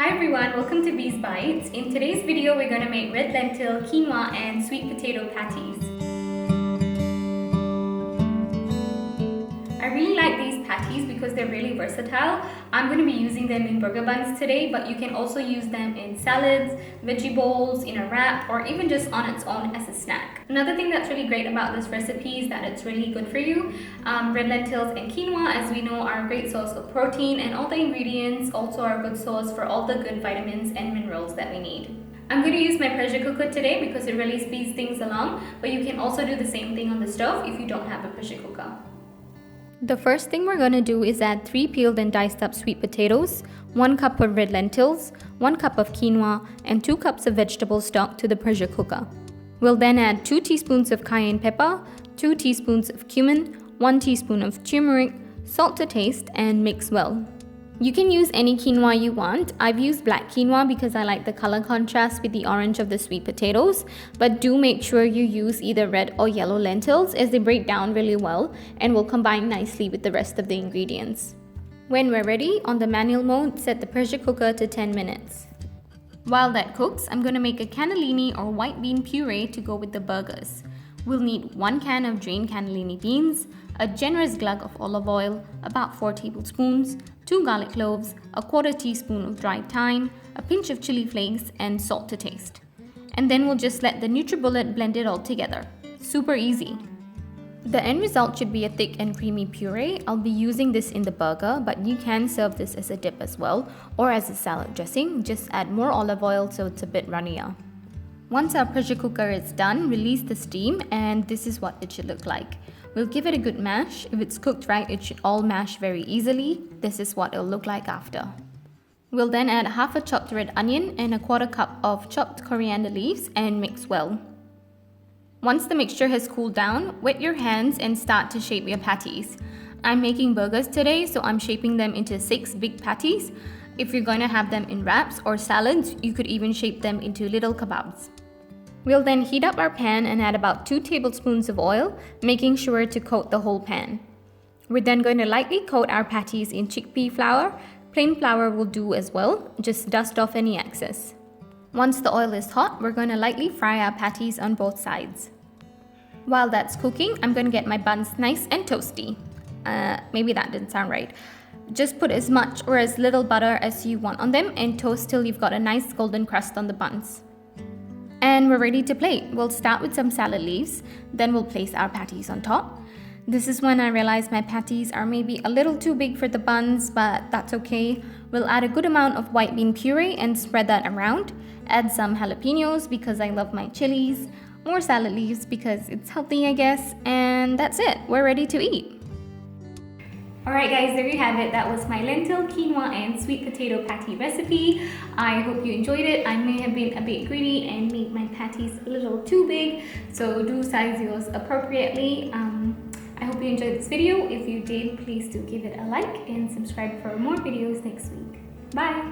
Hi everyone, welcome to Bees Bites. In today's video, we're going to make red lentil, quinoa and sweet potato patties. I really like these patties because they're really versatile. I'm going to be using them in burger buns today, but you can also use them in salads, veggie bowls, in a wrap, or even just on its own as a snack. Another thing that's really great about this recipe is that it's really good for you. Red lentils and quinoa, as we know, are a great source of protein, and all the ingredients also are a good source for all the good vitamins and minerals that we need. I'm going to use my pressure cooker today because it really speeds things along, but you can also do the same thing on the stove if you don't have a pressure cooker. The first thing we're going to do is add 3 peeled and diced up sweet potatoes, 1 cup of red lentils, 1 cup of quinoa, and 2 cups of vegetable stock to the pressure cooker. We'll then add 2 teaspoons of cayenne pepper, 2 teaspoons of cumin, 1 teaspoon of turmeric, salt to taste, and mix well. You can use any quinoa you want. I've used black quinoa because I like the color contrast with the orange of the sweet potatoes, but do make sure you use either red or yellow lentils as they break down really well and will combine nicely with the rest of the ingredients. When we're ready, on the manual mode, set the pressure cooker to 10 minutes. While that cooks, I'm going to make a cannellini or white bean puree to go with the burgers. We'll need 1 can of drained cannellini beans, a generous glug of olive oil, about 4 tablespoons, 2 garlic cloves, a 1/4 teaspoon of dried thyme, a pinch of chili flakes, and salt to taste. And then we'll just let the NutriBullet blend it all together. Super easy. The end result should be a thick and creamy puree. I'll be using this in the burger, but you can serve this as a dip as well, or as a salad dressing. Just add more olive oil so it's a bit runnier. Once our pressure cooker is done, release the steam, and this is what it should look like. We'll give it a good mash. If it's cooked right, it should all mash very easily. This is what it'll look like after. We'll then add half a chopped red onion and a 1/4 cup of chopped coriander leaves and mix well. Once the mixture has cooled down, wet your hands and start to shape your patties. I'm making burgers today, so I'm shaping them into 6 big patties. If you're going to have them in wraps or salads, you could even shape them into little kebabs. We'll then heat up our pan and add about 2 tablespoons of oil, making sure to coat the whole pan. We're then going to lightly coat our patties in chickpea flour. Plain flour will do as well, just dust off any excess. Once the oil is hot, we're going to lightly fry our patties on both sides. While that's cooking, I'm going to get my buns nice and toasty. Maybe that didn't sound right. Just put as much or as little butter as you want on them and toast till you've got a nice golden crust on the buns. And we're ready to plate. We'll start with some salad leaves, then we'll place our patties on top. This is when I realized my patties are maybe a little too big for the buns, but that's okay. We'll add a good amount of white bean puree and spread that around. Add some jalapenos because I love my chilies. More salad leaves because it's healthy, I guess. And that's it. We're ready to eat. Alright guys, there you have it. That was my lentil, quinoa and sweet potato patty recipe. I hope you enjoyed it. I may have been a bit greedy and made my patties a little too big, so do size yours appropriately. I hope you enjoyed this video. If you did, please do give it a like and subscribe for more videos next week. Bye!